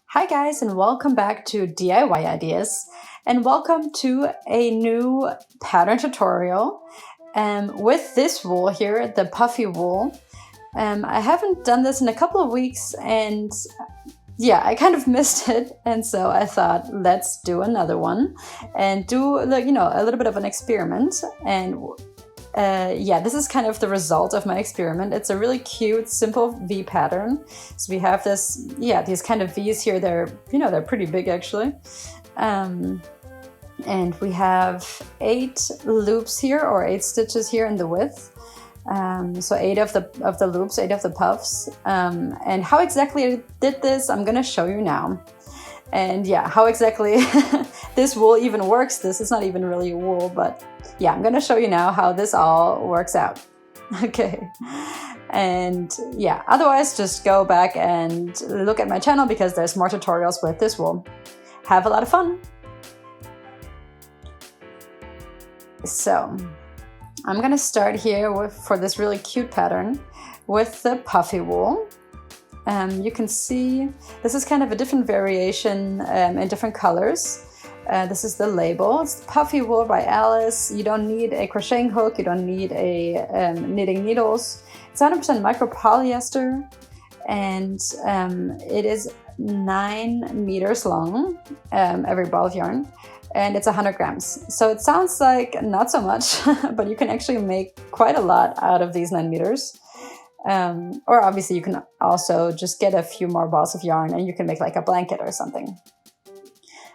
Hi guys, and welcome back to DIY Ideas, and welcome to a new pattern tutorial with this wool here, the Puffy wool. I haven't done this in a couple of weeks, and yeah, I kind of missed it, and so I thought let's do another one and do a little bit of an experiment. And yeah, this is kind of the result of my experiment. It's a really cute, simple V pattern. So we have this, these kind of V's here. They're pretty big actually. And we have 8 loops here, or 8 stitches here in the width. So 8 of the loops, 8 of the puffs. And how exactly I did this, I'm gonna show you now. And yeah, how exactly this wool even works. This is not even really wool, but yeah, I'm gonna show you now how this all works out. Okay. And yeah, otherwise just go back and look at my channel because there's more tutorials with this wool. Have a lot of fun. So I'm gonna start here for this really cute pattern with the Puffy wool. You can see this is kind of a different variation in different colors. This is the label. It's Puffy wool by Alice. You don't need a crocheting hook. You don't need a knitting needles. It's 100% micro polyester, and it is 9 meters long, every ball of yarn, and it's 100 grams. So it sounds like not so much, but you can actually make quite a lot out of these 9 meters. Or obviously you can also just get a few more balls of yarn and you can make like a blanket or something.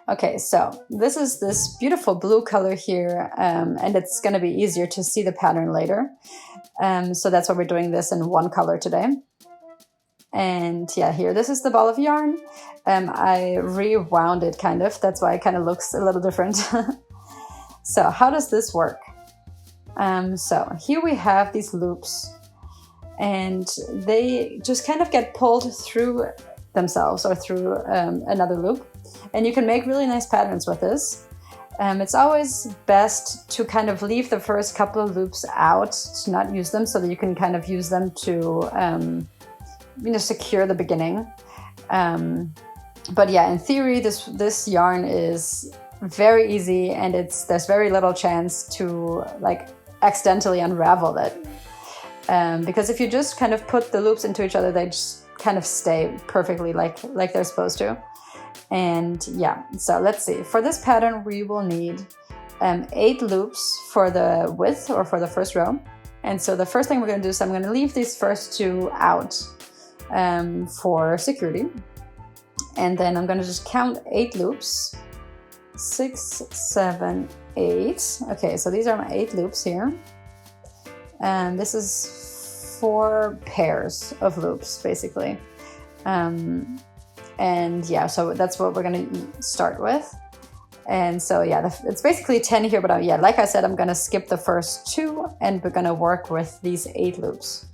Okay, so this is this beautiful blue color here, and it's going to be easier to see the pattern later. So that's why we're doing this in one color today. And yeah, here, this is the ball of yarn. I rewound it kind of, that's why it kind of looks a little different. So how does this work? So here we have these loops, and they just kind of get pulled through themselves or through another loop. And you can make really nice patterns with this. It's always best to kind of leave the first couple of loops out, to not use them, so that you can kind of use them to secure the beginning. But yeah, in theory, this yarn is very easy, and there's very little chance to like accidentally unravel it. Because if you just kind of put the loops into each other, they just kind of stay perfectly like they're supposed to. And yeah, so let's see. For this pattern, we will need 8 loops for the width, or for the first row. And so the first thing we're going to do is I'm going to leave these first 2 out for security. And then I'm going to just count 8 loops. 6, 7, 8. Okay, so these are my 8 loops here. And this is 4 pairs of loops, basically. And yeah, so that's what we're going to start with. And so yeah, it's basically 10 here, but yeah, like I said, I'm going to skip the first 2, and we're going to work with these 8 loops.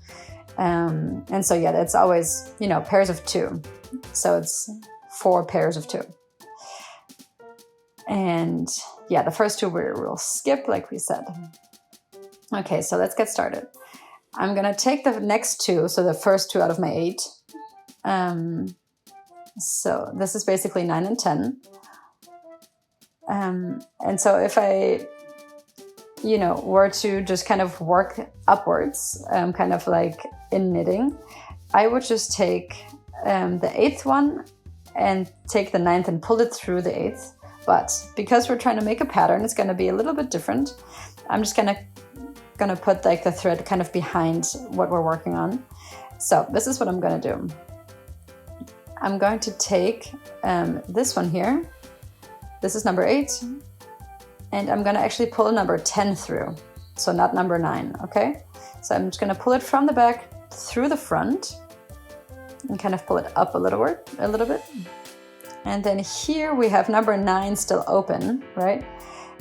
And so yeah, that's always, pairs of 2. So it's 4 pairs of 2. And yeah, the first 2 we'll skip, like we said. Okay, so let's get started. I'm going to take the next 2, so the first 2 out of my 8. So this is basically 9 and 10. And so if I, were to just kind of work upwards, kind of like in knitting, I would just take the 8th one and take the 9th and pull it through the 8th. But because we're trying to make a pattern, it's going to be a little bit different. I'm just gonna put like the thread kind of behind what we're working on. So this is what I'm going to do. I'm going to take this one here. This is number 8. And I'm going to actually pull number 10 through. So not number 9, okay? So I'm just going to pull it from the back through the front and kind of pull it up a little bit. And then here we have number 9 still open, right?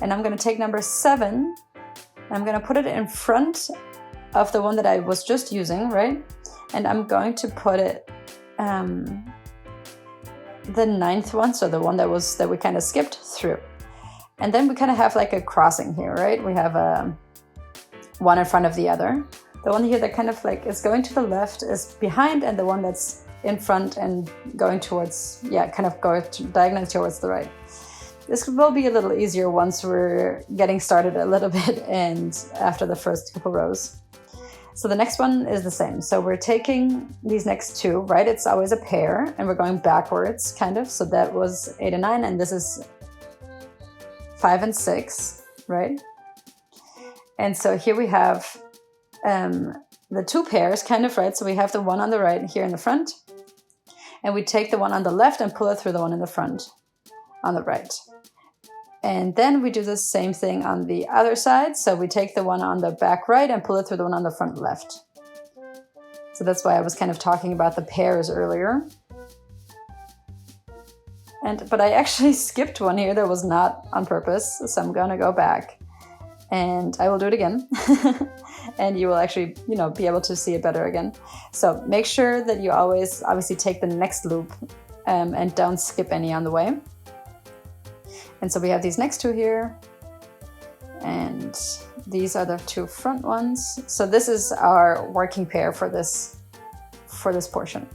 And I'm going to take number 7. I'm going to put it in front of the one that I was just using, right? And I'm going to put it the 9th one, so the one that we kind of skipped through. And then we kind of have like a crossing here, right? We have one in front of the other. The one here that kind of like is going to the left is behind, and the one that's in front and going towards, yeah, kind of going diagonally towards the right. This will be a little easier once we're getting started a little bit and after the first couple rows. So the next one is the same. So we're taking these next two, right? It's always a pair, and we're going backwards kind of. So that was 8 and 9, and this is 5 and 6, right? And so here we have the two pairs kind of, right? So we have the one on the right here in the front, and we take the one on the left and pull it through the one in the front on the right. And then we do the same thing on the other side. So we take the one on the back right and pull it through the one on the front left. So that's why I was kind of talking about the pairs earlier. But I actually skipped one here that was not on purpose. So I'm gonna go back and I will do it again. And you will actually, you know, be able to see it better again. So make sure that you always obviously take the next loop and don't skip any on the way. And so we have these next two here, and these are the two front ones. So this is our working pair for this portion.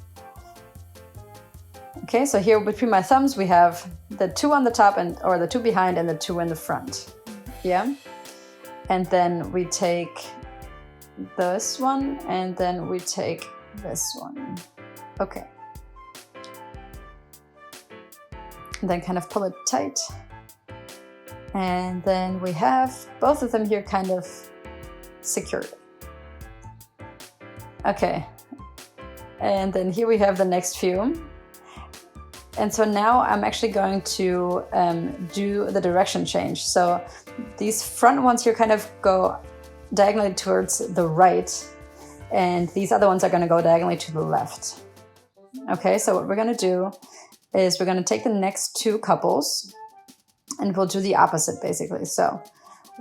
Okay, so here between my thumbs we have the two on the top or the two behind and the two in the front. Yeah, and then we take this one and then we take this one. Okay, and then kind of pull it tight. And then we have both of them here kind of secured. Okay, and then here we have the next few. And so now I'm actually going to do the direction change. So these front ones here kind of go diagonally towards the right, and these other ones are going to go diagonally to the left. Okay, so what we're going to do is we're going to take the next two couples, and we'll do the opposite basically. So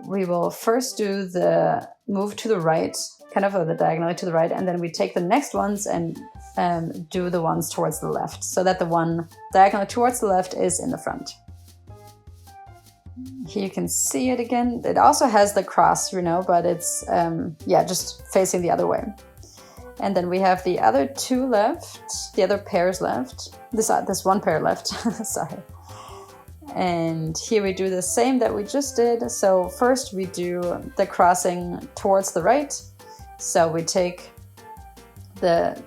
we will first do the move to the right, kind of the diagonally to the right, and then we take the next ones and do the ones towards the left, so that the one diagonally towards the left is in the front. Here you can see it again. It also has the cross, you know, but it's yeah, just facing the other way. And then we have the other two left, the other pairs left. This one pair left, sorry. And here we do the same that we just did. So first we do the crossing towards the right. So we take the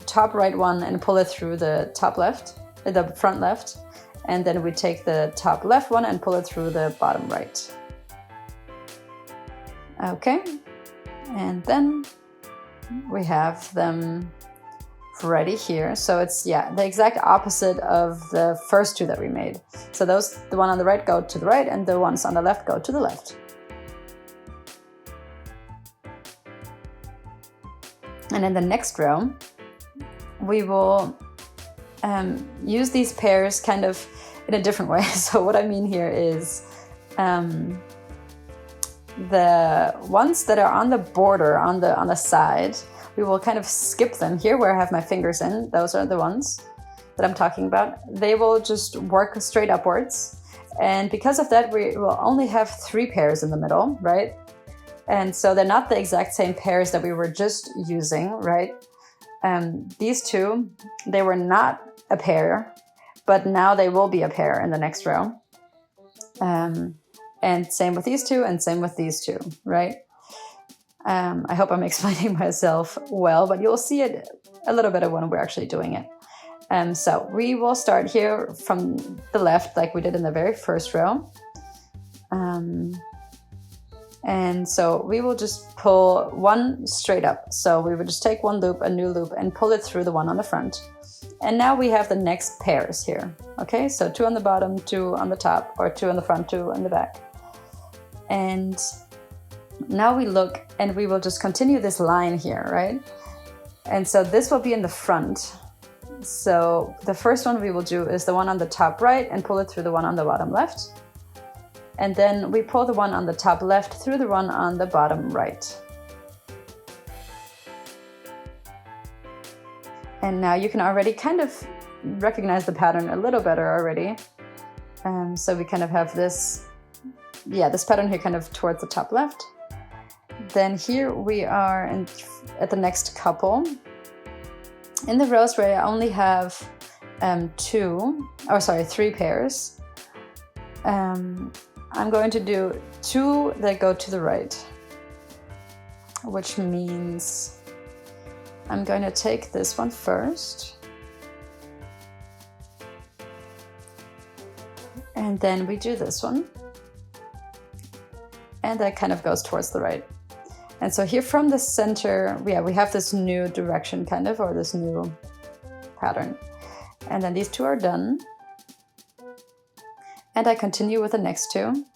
top right one and pull it through the top left, the front left. And then we take the top left one and pull it through the bottom right. Okay. And then we have them ready here. So it's, yeah, the exact opposite of the first two that we made. So those, the one on the right go to the right, and the ones on the left go to the left. And in the next row, we will use these pairs kind of in a different way. So what I mean here is the ones that are on the border, on the side, we will kind of skip them here where I have my fingers in. Those are the ones that I'm talking about. They will just work straight upwards. And because of that, we will only have 3 pairs in the middle, right? And so they're not the exact same pairs that we were just using, right? These two, they were not a pair, but now they will be a pair in the next row. And same with these two, and same with these two, right? I hope I'm explaining myself well, but you'll see it a little bit when we're actually doing it. So we will start here from the left like we did in the very first row. And so we will just pull one straight up. So we would just take one loop, a new loop, and pull it through the one on the front. And now we have the next pairs here. Okay, so 2 on the bottom, 2 on the top, or 2 on the front, 2 on the back. And now we look and we will just continue this line here, right? And so this will be in the front. So the first one we will do is the one on the top right and pull it through the one on the bottom left. And then we pull the one on the top left through the one on the bottom right. And now you can already kind of recognize the pattern a little better already. So we kind of have this, yeah, this pattern here kind of towards the top left. then here we are at the next couple. In the rows where I only have 3 pairs, I'm going to do 2 that go to the right, which means I'm going to take this one first, and then we do this one, and that kind of goes towards the right. And so here from the center, we have this new direction kind of, or this new pattern. And then these 2 are done. And I continue with the next 2.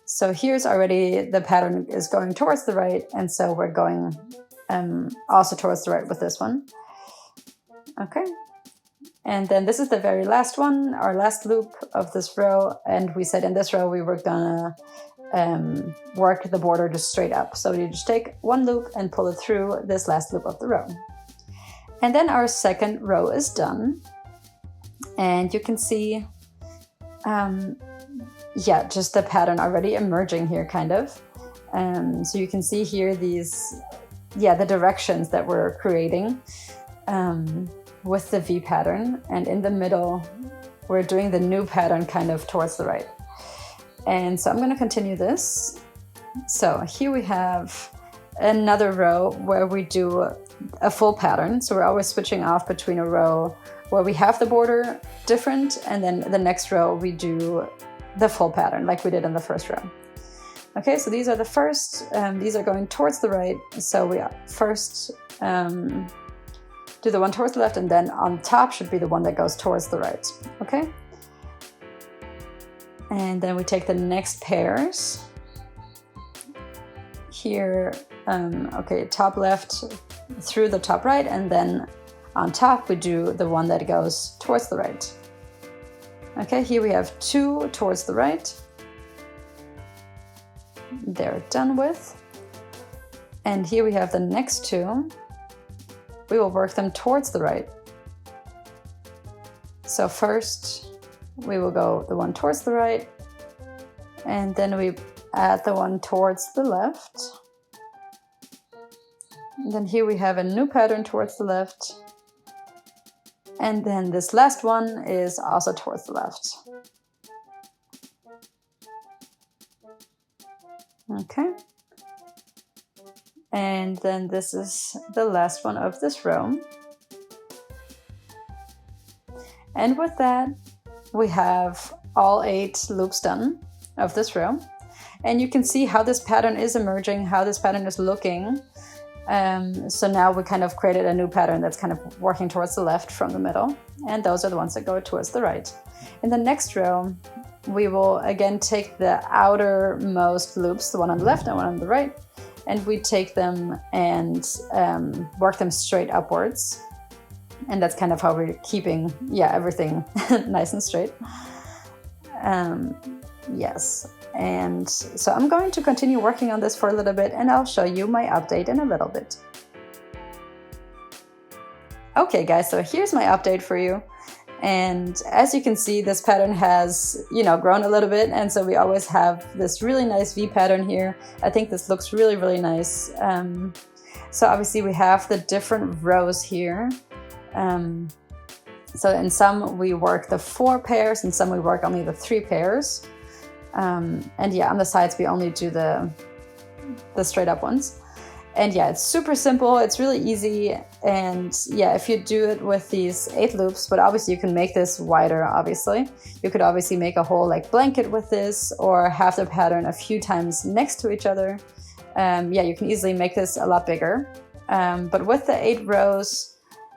So here's already the pattern is going towards the right, and so we're going also towards the right with this one. Okay. And then this is the very last one, our last loop of this row. And we said in this row we were gonna work the border just straight up. So you just take 1 loop and pull it through this last loop of the row. And then our second row is done. And you can see, just the pattern already emerging here kind of. So you can see here these, the directions that we're creating with the V pattern. And in the middle, we're doing the new pattern kind of towards the right. And so I'm going to continue this. So here we have another row where we do a full pattern. So we're always switching off between a row where we have the border different, and then the next row we do the full pattern like we did in the first row. Okay, so these are the first, these are going towards the right. So we first do the one towards the left, and then on top should be the one that goes towards the right. Okay. And then we take the next pairs. Here, top left through the top right, and then on top we do the one that goes towards the right. Okay, here we have 2 towards the right. They're done with. And here we have the next 2. We will work them towards the right. So first we will go the one towards the right, and then we add the one towards the left. And then here we have a new pattern towards the left. And then this last one is also towards the left. Okay. And then this is the last one of this row. And with that, we have all 8 loops done of this row. And you can see how this pattern is emerging, how this pattern is looking. So now we kind of created a new pattern that's kind of working towards the left from the middle. And those are the ones that go towards the right. In the next row, we will again take the outermost loops, the one on the left and one on the right, and we take them and work them straight upwards. And that's kind of how we're keeping, everything nice and straight. Yes. And so I'm going to continue working on this for a little bit, and I'll show you my update in a little bit. Okay guys, so here's my update for you. And as you can see, this pattern has, grown a little bit. And so we always have this really nice V pattern here. I think this looks really, really nice. So obviously we have the different rows here. So in some we work the 4 pairs, and some we work only the 3 pairs. And on the sides we only do the straight up ones. And it's super simple, it's really easy. And if you do it with these 8 loops, but obviously you can make this wider, obviously. You could obviously make a whole blanket with this, or have the pattern a few times next to each other. You can easily make this a lot bigger. But with the 8 rows,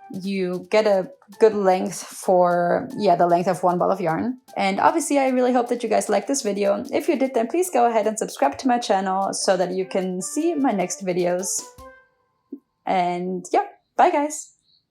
you get a good length for, the length of 1 ball of yarn. And obviously I really hope that you guys liked this video. If you did, then please go ahead and subscribe to my channel so that you can see my next videos. And bye guys!